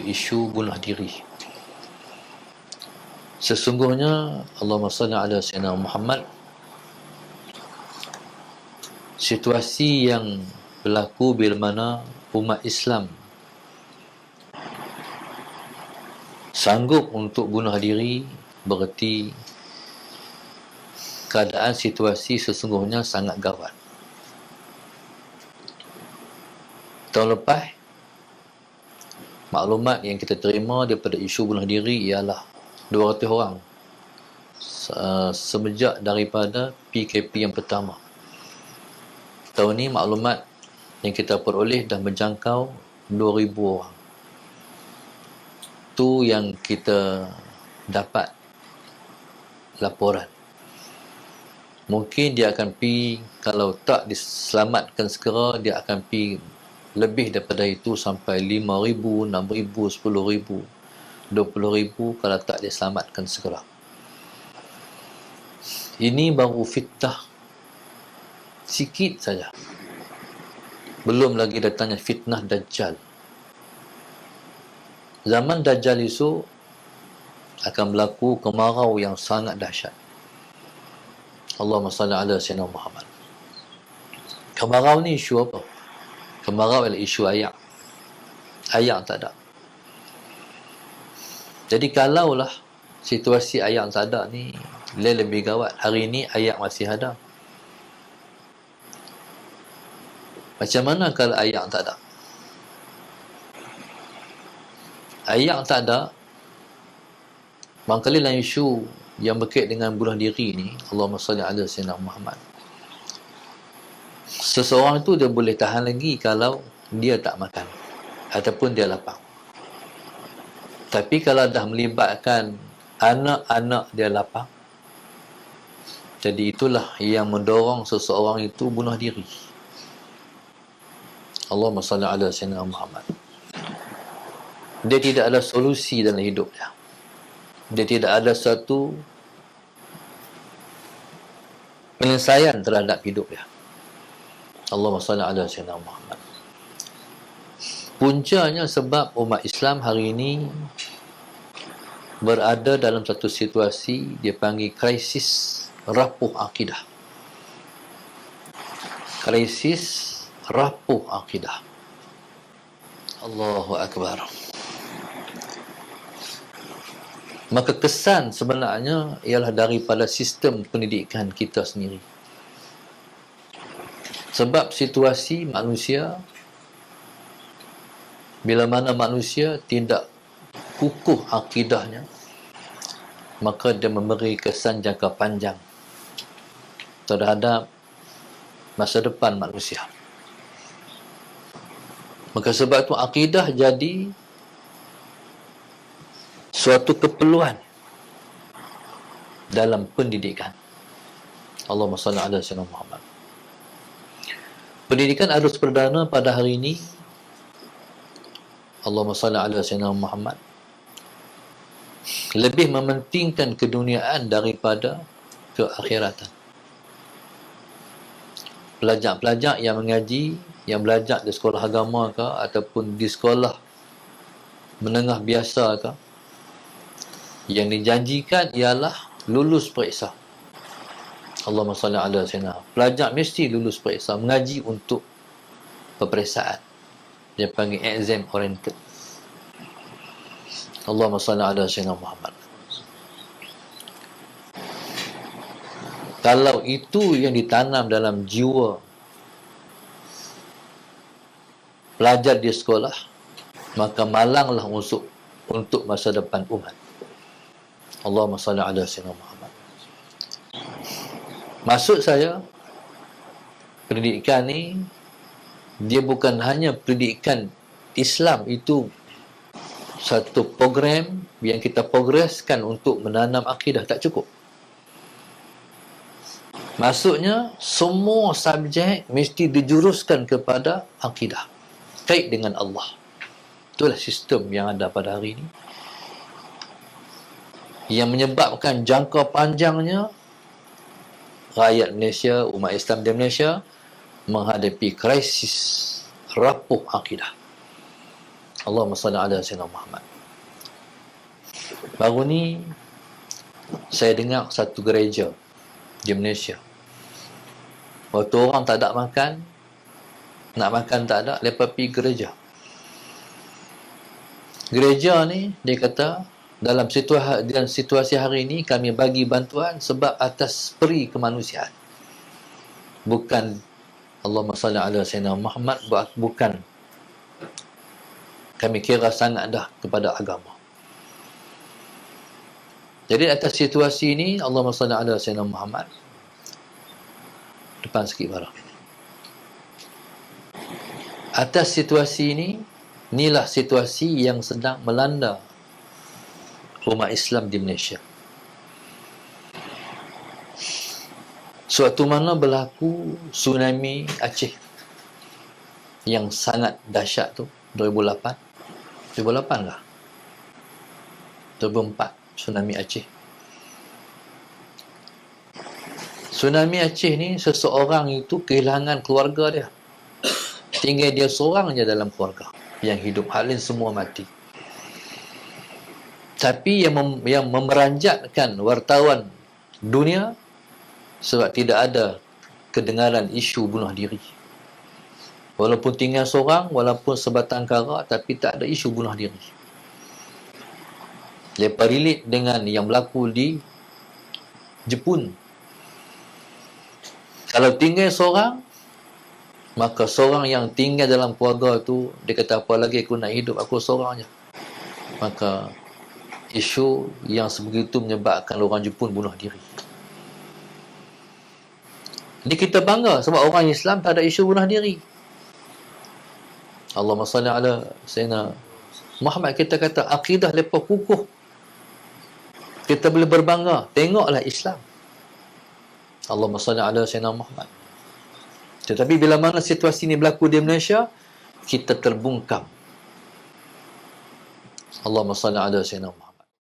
isu bunuh diri. Sesungguhnya Allahumma salli ala sayyidina Muhammad, situasi yang berlaku bila mana umat Islam sanggup untuk bunuh diri, berarti keadaan situasi sesungguhnya sangat gawat. Tahun lepas, maklumat yang kita terima daripada isu bunuh diri ialah 200 orang semenjak daripada PKP yang pertama. Tahun ni maklumat yang kita peroleh dah menjangkau 2,000 orang. Tu yang kita dapat laporan. Mungkin dia akan pergi, kalau tak diselamatkan segera, dia akan pergi lebih daripada itu sampai 5,000, 6,000, 10,000, 20,000 kalau tak diselamatkan segera. Ini baru fitnah sikit saja. Belum lagi datangnya fitnah Dajjal. Zaman Dajjal itu akan berlaku kemarau yang sangat dahsyat. Allahumma salli ala sayyidina Muhammad. Kemarau ni isu apa? Kemarau adalah isu air. Air tak ada. Jadi kalaulah situasi air tak ada ni lebih gawat. Hari ni air masih ada. Macam mana kalau air tak ada? Air tak ada, mangkali dalam isu yang berkait dengan bunuh diri ni, Allahumma salli ala sayyidina Muhammad, seseorang itu dia boleh tahan lagi kalau dia tak makan ataupun dia lapar. Tapi kalau dah melibatkan anak-anak dia lapar, jadi itulah yang mendorong seseorang itu bunuh diri. Allahumma salli ala sayyidina Muhammad. Dia tidak ada solusi dalam hidup dia. Dia tidak ada satu penyelesaian terhadap hidup dia. Allahumma salli ala sayyidina Muhammad. Puncanya sebab umat Islam hari ini berada dalam satu situasi dia panggil krisis rapuh akidah. Krisis rapuh akidah. Allahu Akbar. Maka kesan sebenarnya ialah daripada sistem pendidikan kita sendiri. Sebab situasi manusia, bila mana manusia tidak kukuh akidahnya, maka dia memberi kesan jangka panjang terhadap masa depan manusia. Maka sebab itu akidah jadi suatu keperluan dalam pendidikan. Allahumma salli ala sayyidina Muhammad. Pendidikan arus perdana pada hari ini, Allahumma salli ala sayyidina Muhammad, lebih mementingkan keduniaan daripada keakhiratan. Pelajar-pelajar yang mengaji, yang belajar di sekolah agama ke ataupun di sekolah menengah biasa ke, yang dijanjikan ialah lulus periksa. Allahumma salli ala sayyidina. Pelajar mesti lulus periksa, mengaji untuk peperiksaan. Dia panggil exam oriented. Allahumma salli ala sayyidina Muhammad. Kalau itu yang ditanam dalam jiwa pelajar di sekolah, maka malanglah untuk masa depan umat. Allahumma salli ala sayyidina Muhammad. Maksud saya, pendidikan ni dia bukan hanya pendidikan Islam, itu satu program yang kita progreskan untuk menanam akidah, tak cukup. Maksudnya semua subjek mesti dijuruskan kepada akidah, kait dengan Allah. Itulah sistem yang ada pada hari ini, yang menyebabkan jangka panjangnya rakyat Malaysia, umat Islam di Malaysia menghadapi krisis rapuh akidah. Allahumma salli ala Sayyidina Muhammad. Baru ni saya dengar satu gereja di Malaysia. Waktu orang tak ada makan, nak makan tak ada, mereka pergi gereja. Gereja ni, dia kata, dalam situasi hari ini, kami bagi bantuan sebab atas peri kemanusiaan. Bukan, Allahumma salli ala Sayyidina Muhammad, bukan kami kira sangat dah kepada agama. Jadi atas situasi ini, Allahumma salli ala Sayyidina Muhammad. Depan sikit barang. Atas situasi ini, inilah situasi yang sedang melanda umat Islam di Malaysia. Suatu mana berlaku tsunami Aceh yang sangat dahsyat tu, 2008 lah, 2004, tsunami Aceh. Tsunami Aceh ni, seseorang itu kehilangan keluarga dia. Tinggal dia seorang je dalam keluarga yang hidup, hal lain semua mati. Tapi yang memeranjatkan wartawan dunia sebab tidak ada kedengaran isu bunuh diri. Walaupun tinggal seorang, walaupun sebatang kara, tapi tak ada isu bunuh diri. Mereka relate dengan yang berlaku di Jepun. Kalau tinggal seorang, maka seorang yang tinggal dalam keluarga tu, dia kata apa lagi aku nak hidup, aku seorang je. Maka isu yang sebegitu menyebabkan orang Jepun bunuh diri. Jadi kita bangga sebab orang Islam tak ada isu bunuh diri. Allahumma salli ala Sayyidina Muhammad. Kita kata akidah mereka kukuh. Kita boleh berbangga. Tengoklah Islam. Allahumma salli ala Sayyidina Muhammad. Tetapi bila mana situasi ini berlaku di Malaysia, kita terbungkam. Allahumma salli ala Sayyidina Muhammad.